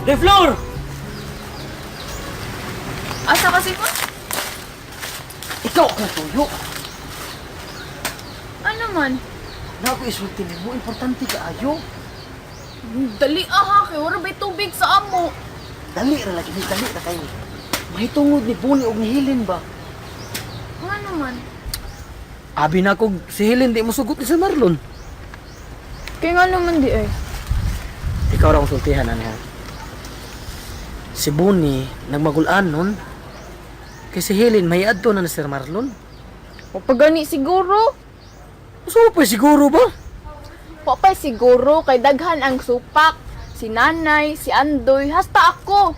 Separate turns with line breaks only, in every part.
De Flor!
Asa kasi mo?
Ikaw ka tuyo.
Ano man?
Naku isulti mo, importante ka ayo.
Dali aha, kay wala ba'y tubig sa amo?
Dali ra lagi, dali ra kayo. Mahitungod ni Buni og ni Helen ba?
Ano man?
Abi na kog si Helen di mo sugot ni si Marlon.
Kaya nga naman di eh.
Ikaw ra akong sultihan ani ha. Si Buni nagmagulaan nun. Kay si Helen may adto na Sir Marlon.
O pagani siguro.
So pa siguro ba?
Papay siguro kay daghan ang supak. Si nanay, si Andoy, hasta ako.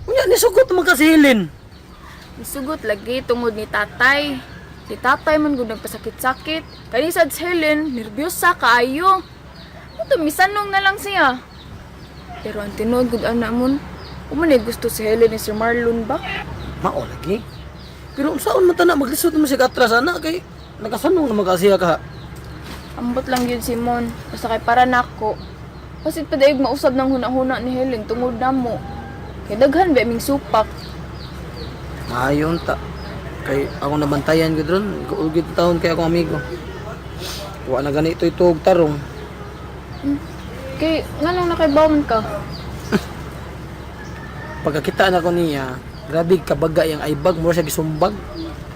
Unya ni sugot man ka si Helen.
Isugot lagi tungod ni tatay. Si tatay man gud nagpasakit-sakit. Kani sad si Helen, nerbyusa kaayo. Ito misanong na lang siya. Pero ang tinuod gud ana mon, umanay gusto si Helen ni Sir Marlon ba?
Mao lagi. Pero unsaon man tana maglisod mo siya katras ana kay nagasanong naman ka siya ka.
Ambot lang yun si Mon. Basta kay para nako. Pasit pa daig mausab ng huna-huna ni Helen tungod na mo. Kay daghan ba ming supak.
Mayon ta. Kay ako nabantayan gud ron, ugid taon kay akong amigo. Wa na ganito ito og tarong.
Kay nganong nakibawon ka?
Pagkakita na ko niya, grabe kabaga yang aibag mo siya gisumbag.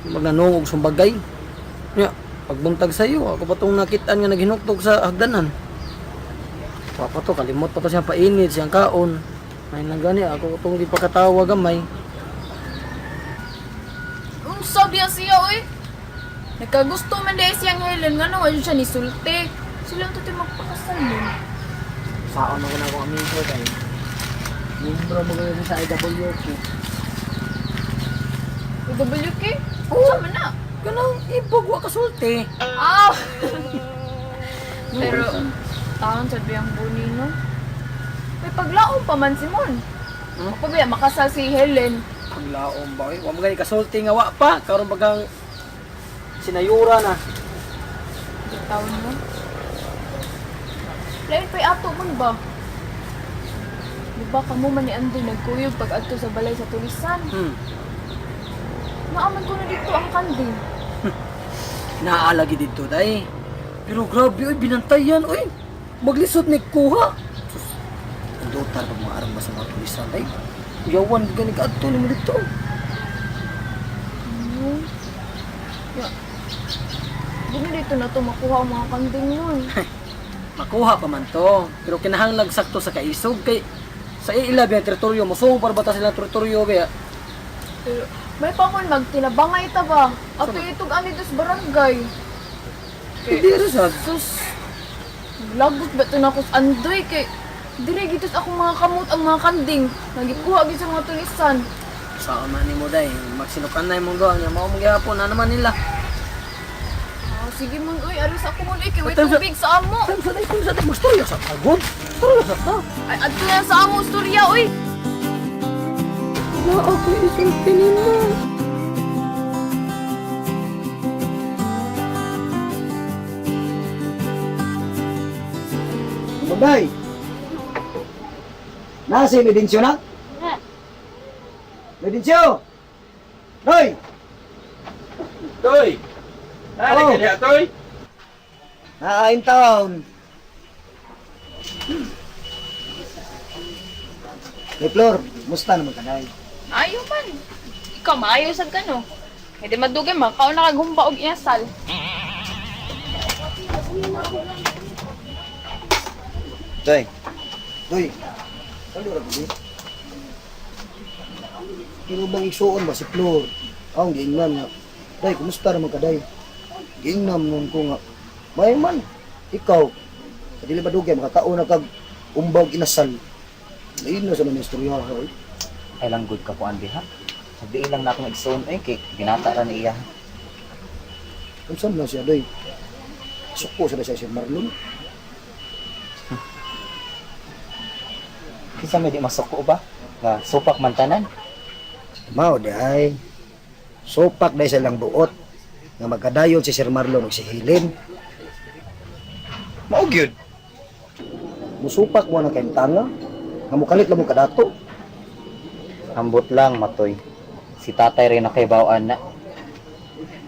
Magnanong og sumbagay. Nya, pagbuntag sa iyo, ako pa tong nakitaan nga naghinuktok sa hagdanan. Wa pa to kalimot pa to siyang painit, siyang kaon. Ay nang gani ako tong di pa katawa gamay.
Sabi siya oy. Nagkagusto man dahil siyang Helen nga naman siya ni Sulti. Silang tuti magpakasal mo.
Saan ako na akong amigo dahil membro mo ganyan sa IWP.
WK? Oo. Sama na.
Ganang ibog wa kasulti.
Ah! Pero, taon sa biyang buni, no? May paglaong pa man si Mon. Ako ba makasal si Helen?
Paglaom ba? Wa mo gani kasulti nga wa pa. Karon bagang sinayura na.
Di taon mo? Lain pa'y ato man ba? Di ba kamo man ni Andoy nagkuyog pag adto sa balay sa tulisan? Maaman ko na dito ang kanding.
Naaalagi dito day. Pero grabe oy binantayan oy. Maglisod ni kuha. Sus. Ang dotar pag maarang ba sa mga tulisan day. Yawan gani ka adto ni mo dito.
Ano? Ya. Bumi dito na to makuha ang mga kanding nun.
Makuha pa man to. Pero kinahanglan sakto sa kaisog kay sa ilab yung teritoryo mo. So para bata silang teritoryo ba?
Pero may pa kon magtinabangay ta ba? Ato itog ani dos barangay.
Hindi rin sad.
Sus. Lagot ba ito na ako sa Andoy kay dire gitos akong mga kamot ang mga kanding. Nagikuha gid sa mga tulisan.
Saan man ni mo day. Magsinukan na yung doon. Yung mga magyapon na naman nila.
Ah, sige mon uy, alis ako mon kay way
Pero sa-
tubig sa amo.
Saan sa tayo magstorya sa pagod? Storya sa ta.
Ay adto na sa amo storya uy.
Na ako isulti ni mo.
Babay. Nasi Medincio na? Medincio! Roy!
Toy! Nari
Oh.
ka niya, Toy?
Naain taon. Hey Flor, musta naman ka na?
Ayo man. Ikaw maayo sad ka no. Hindi madugay makaw na kaghumba og iyasal.
Day. Doy. Ano ra gud? Kino bang isuon ba si Flor? Ang giingnan nga. Day, kumusta naman ka day? Giingnan nun ko nga. May man, ikaw. Dili ba dugay makakaon na kag umbaw inasal. Lain na sa mga istorya ha.
Ay lang good ka po andi ha. Sabihin lang na akong igsoon ay kay ginata ra ni iya.
Kung saan na siya day? Suko sa siya si Marlon.
Kinsa may di masuko ba? Nga supak man tanan.
Mao day. Sopak day sa lang buot. Nga magkadayon si Sir Marlon ug si Helen.
Mao gyud.
Musupak mo na kayong tanga. nga mukalit lang mo kadato.
Ambot lang, Matoy. Si tatay rin nakaibawaan na.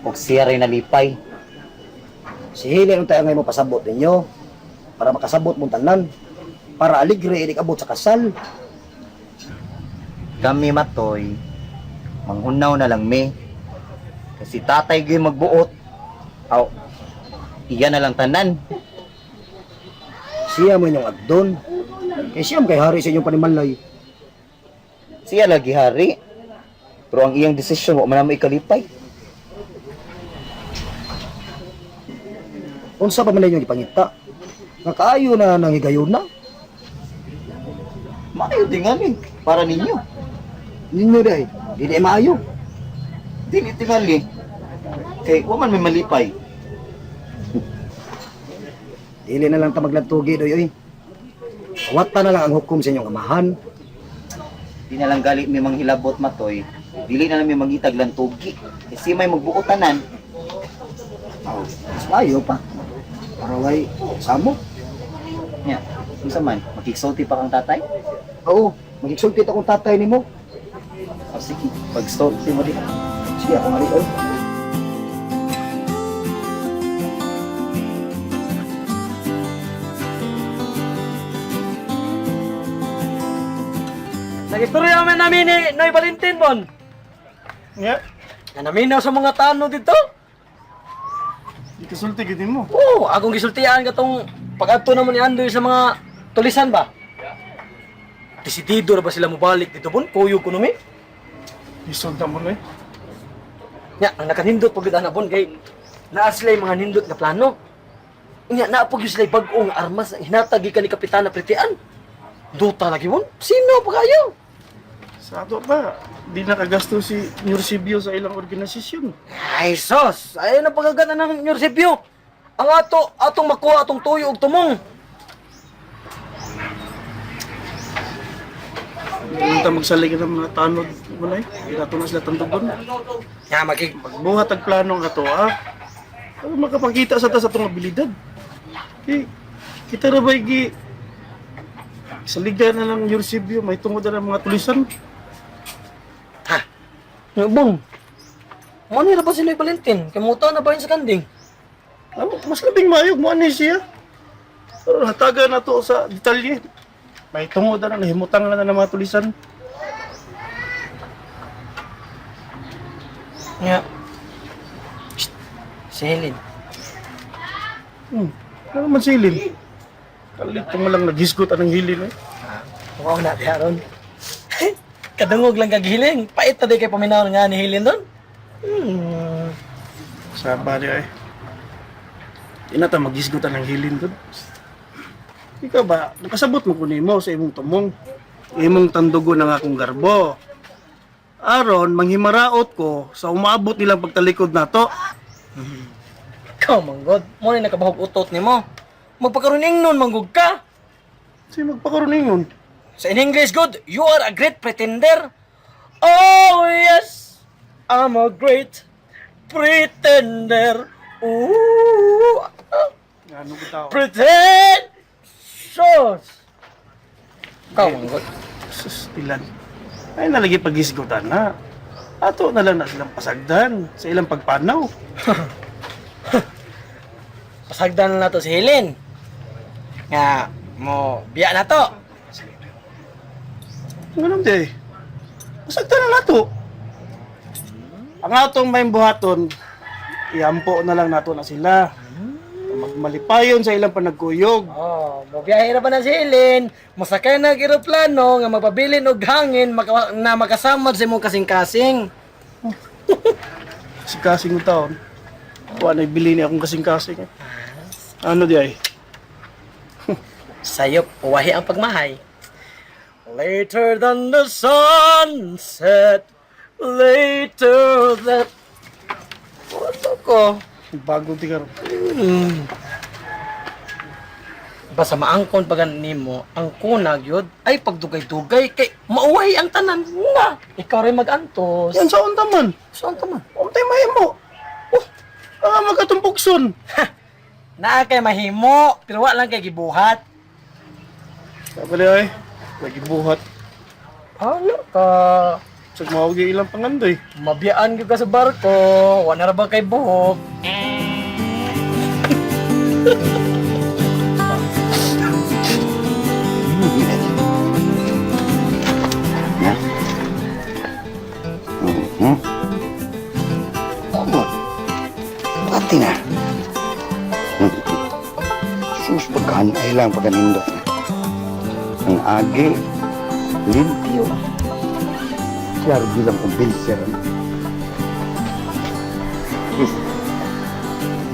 Ug siya rin nalipay.
Si Helen ang tayo ngayon mo pasabot ninyo para makasabot mong tanan para aligre inig abot sa kasal.
Kami, Matoy, manghunaw na lang mi. Kasi tatay gyud magbuot. Aw, iya na lang tanan.
Siya mo inyong agdon. Kaya siya kay hari sa inyong panimalay.
Siya lagi hari. Pero ang iyang desisyon, wa man mo ikalipay.
Unsa pa man ninyo ipangita? Nga kaayo na nangigayon na.
Maayo tingali para ninyo.
Ninyo day, di maayo.
Dili tingali. Kay wa man may malipay.
Dili na lang ta maglantugi doy oy. Awata na lang ang hukom sa inyong amahan.
Di na lang gali may manghilabot, Matoy. Dili na lang may mangitag lang tugi. Kasi may magbuotanan.
Oh, mas maayo pa. Para way samo.
Nya, unsa man, makiksulti pa kang tatay?
Oo, magigsulti akong tatay nimo.
O sige, pag-sulti mo di.
Siya ko mali oy.
Nag-istorya namin ni Noy Valentin, Bon.
Nga,
Na naminaw sa mga tano dito.
di kasulti gid mo.
Oo, akong gisultian katong pag-adto naman ni Andoy sa mga tulisan ba? Desidido na ba sila mobalik dito, Bon? Kuyog ko numi.
Isulta mo na eh.
Nya, ang nakanindot pag na Bon kay naa sila yung mga nindot nga plano. Nya, naapog yung sila yung bag-ong armas na hinatagi ka ni Kapitana Pretian. Duta lagi, Bon. Sino pa kayo?
Sa ato ba, di nakagasto si Nursibio sa ilang organisasyon.
Ay, sos! Ayaw na pagagana ng Yorsipio. Ang atong makuha atong tuyo og tumong.
Hindi ta magsalig ng mga tanod mo na eh. Hindi na na sila tandugon.
Nya,
Magbuhat ang plano nga to, ah. Para makapakita sa ta sa itong abilidad. Eh, kita na baigi saligan na lang Yursibio, may tungod na ng mga tulisan.
Bon, ano na ba si Noy Valentin? Kamuta na ba yun sa kanding?
Mas labing mayog mo ani siya. Pero hataga na to sa detalye. May tungod na nahimutang na ng mga tulisan.
Nya. Shh. Si Helen.
Ano naman silin? Kalit mo lang naghisgot anong hilin eh.
Wow na diharon. Kadungog lang kaghiling. Pait na di kay paminaw nga ni Helen doon.
Saba niya eh. Di na ta maghisgot anong hilin doon. Ikaw ba, nakasabot mo kunin mo sa imong tumong. Imong tandugo ng akong garbo. Aron, manghimaraot ko sa umabot nilang pagtalikod na to.
Ikaw, manggod. Mo na nakabahog utot ni mo. Magpakaruning nun, manggod ka.
Sige, magpakaroning nun.
Sa in English, good, you are a great pretender. Oh, yes, I'm a great pretender. Ooh,
Ano ba tao?
pretend. Sos. Ikaw, manggod.
Sus, ilan. Ay, nalagi paghisgotan na. Ato na lang na silang pasagdan sa ilang pagpanaw.
Pasagdan na to si Helen. Nga, mo, biya na to.
Ganun di. Pasagdan na nato. Ang atong may buhaton, iampo na lang nato na sila. Magmalipayon sa ilang panagkuyog.
Oh, mabiyahe na ba na si Helen? Masakay na aeroplano nga mapabilin og hangin na makasamad sa imong kasing-kasing.
Kasing-kasing yung taon. Kuha na ibili niya akong kasing-kasing. Eh. Ano di ay?
Sayop, uwahi ang pagmahay. Later than the sunset, later that... Ano ko?
Bagong tingaro.
Basta maangkon pag nimo ang kunag yun ay pagdugay-dugay kay mauwahi ang tanan nga. Ikaw rin mag-antos.
Yan sa unta man.
Saan ka man?
Untay mahimo. Magkatumpukson.
Naa kay mahimo, pero wa lang kay gibuhat.
Sabi ay, Lagi buhat.
Hala ka.
Sag mawag yung ilang pangandoy.
Mabiyaan ka sa barko. Wala na ba kay buhok?
Pati na. Sus, pagkahanay lang pagkanindot na. Ang agi, limpyo. Klaro bilang kumbinser.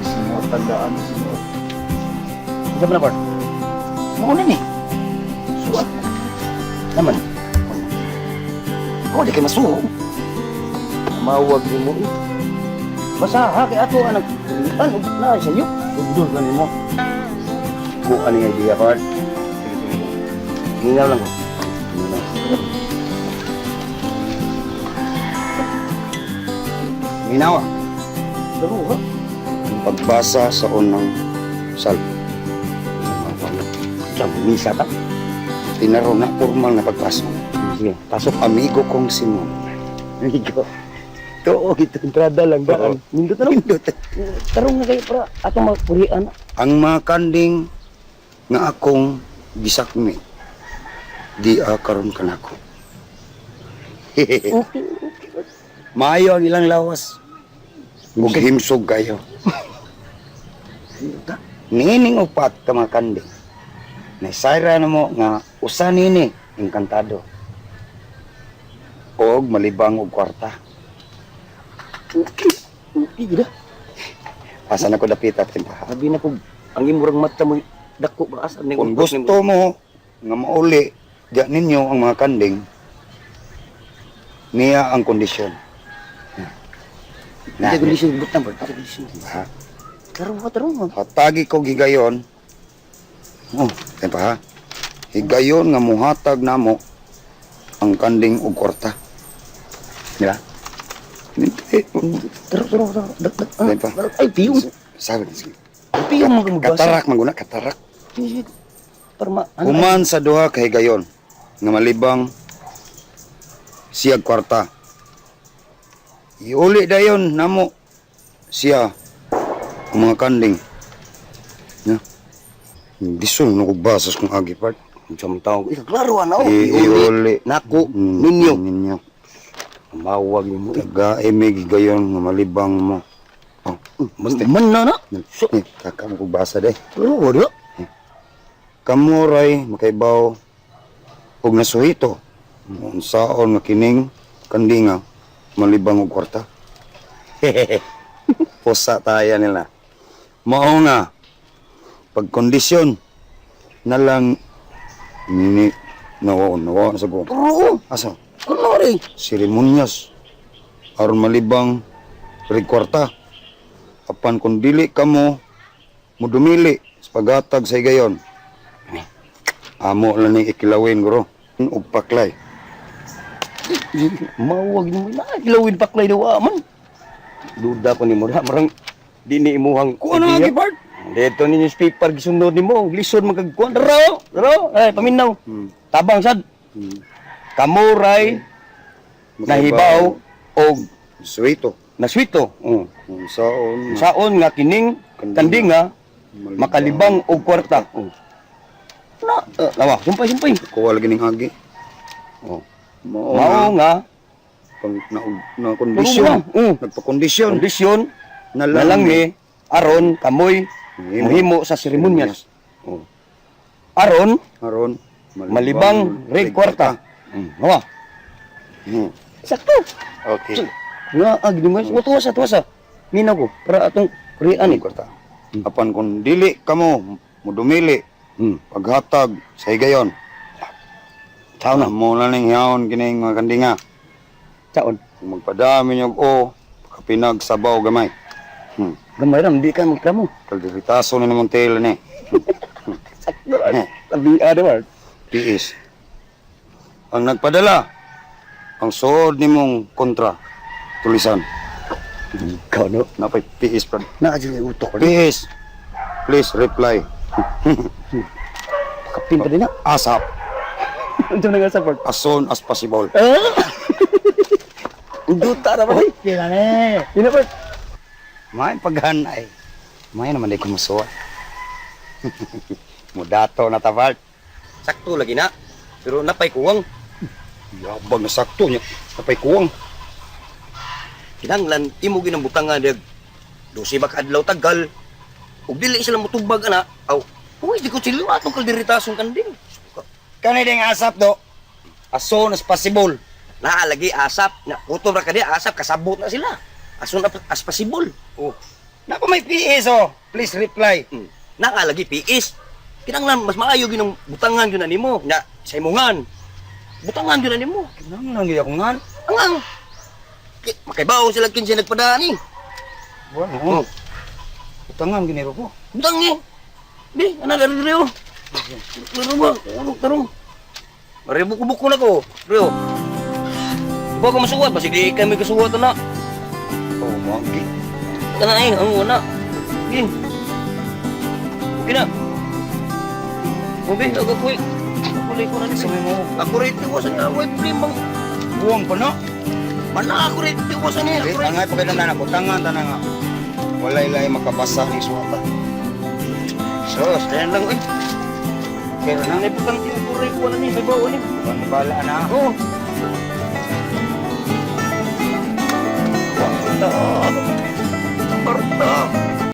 Semua tandaan semua. Isa ba na, Bart? Mauna ni. Suat. Naman. Ako di kayo masuho. Mawag din mo eh. Basta ha, kaya ato anak. Ano na sa iyo? Sundol ka mo. Kung ano yung idea, Bart? Sige. Hingaw lang ko. Minawa. Daro ha? Ang pagbasa sa unang salmo. Sa misa ta? Tinaro na formal na pagpasok. Sige, pasok amigo kong Simon. Amigo. Oo, itong entrada lang daan. Nindot na nindot. Tarong na kayo para atong magpurian. Ang mga kanding nga akong gisakmi, di karon kanako. Maayo ang ilang lawas. Ug himsog kayo. Nining upat ka mga kanding. Naisayra na mo nga usa nini engkantado. Og malibang og kwarta. Okay, gila. Asa na ko dapit at timpaha. Sabi na ko, ang imurang mata mo, dako ba asa? Kung gusto mo, nga mauli, diyan ninyo ang mga kanding, niya ang kondisyon. Hindi kondisyon, butang ba? Kondisyon. Ha? Tarong. Hatagi ko gigayon. Oh, timpaha. Higayon nga muhatag namo ang kanding og kwarta. Nila? Taro. Ay, piyong. Sabi na, sige. Piyong mo magbasa. Katarak. Human sa duha kay gayon, nga malibang siyag kwarta. Iuli dayon namo siya ang mga kanding. Ya. Disong nakugbasas kong agi part. Ang tao. Klaro ano? Iuli. Naku, ninyo. Mawag mo. Taga-imig gayon nga malibang mo. Oh, man na. Kakam ko basa day. Wala. Kamuray makaibaw og nasuhito. Unsaon nga kining kandinga malibang og kwarta. Posa taya nila. Mao nga pagkondisyon na lang ni nawa sa ko. Asa? Kunwari, seremonyas. Aron malibang kwarta. Apan kung dili ka mo, dumili sa paghatag sa higayon. Amo lang ni ikilawin, guro. Ug paklay. Mawag mo na, ikilawin paklay daw man. Duda ko ni mo, marang di ni imuhang... Kung ano nga, Bart? Dito ni newspaper, gisundod ni mo. Lison magkagkuhan. Daro! Ay, paminaw. Tabang sad. Kamuray, nahibaw, o naswito. Saon nga kining kanding nga makalibang og kwarta. Lawa, sumpay. Kuha lagi ning agi. Mao nga na kondisyon. Nagpa-kondisyon na lang ni aron kamoy mohimo sa seremonyas. Aron malibang red kwarta. Hawa. Sakto. Okay. Nga agi mo tuwasa. Minaw ko para atong kurian ni kwarta. Apan kung dili kamo dumili paghatag sa higayon. Taon na mo na ning hiyaon kining mga kandinga. Taon magpadami niyo kapinag sabaw gamay. Gamay ram di ka magkramo. Kaldiritaso ni namang tela ni. Sakto. Tabi ada PS. Ang nagpadala, ang suod ni mong kontra, tulisan. Ikaw, no? Napay PS, Brad. Nakadili utok. PS, please reply. Kapin pa din na? ASAP.
Unsa na nga sa part?
As soon as possible.
Duta na ba?
Kaya na
Ina part.
May paghanay. May naman di kumusuwa. Mudato na tabart. Sakto lagi na. Pero napay kuwang. Yabang na sakto niya. Napay kuwang. Kinanglan, imo ginambutangan dag. Dosi ba kadlaw tagal. Ug dili sila motubag ana. Aw, uy di ko sila atong kaldiritason kanding. Kanay ding asap do. As soon as possible. Naalagi asap. Na kuto ra kadi asap kasabot na sila. As soon as possible. Oh. Nako may PS oh. Please reply. Naalagi PS. Kinanglan mas maayo ginang butangan gyud nimo. Nya sa imongan. Butangan gyud nimo. Kinanglan gyud ako ngan. Ang makaibaw sila kinsa nagpadaan ni. Bueno. Butangan ginero ko. Butang ni. Di, ana dari Rio. Laro ba? Tarong. Maribuko-buko na ko. Rio. Iba ko masuwat, basi di kami kasuwat na. Oh, manggi. Kana ay, ang una. Gi. Okay na. Okay, ako koy. Kulay ko na ni sa mo. Ako rito ko sa away problema. Buwang pa na. Mana ako rito ko sa ni. Tangay pa kay na butangan tanang nga. Walay-lay makabasa ni suwata. So, stand lang eh. Kaya nang iputang tinutuloy ko na ni sa bawa ni. Bala na. Oo. Barta.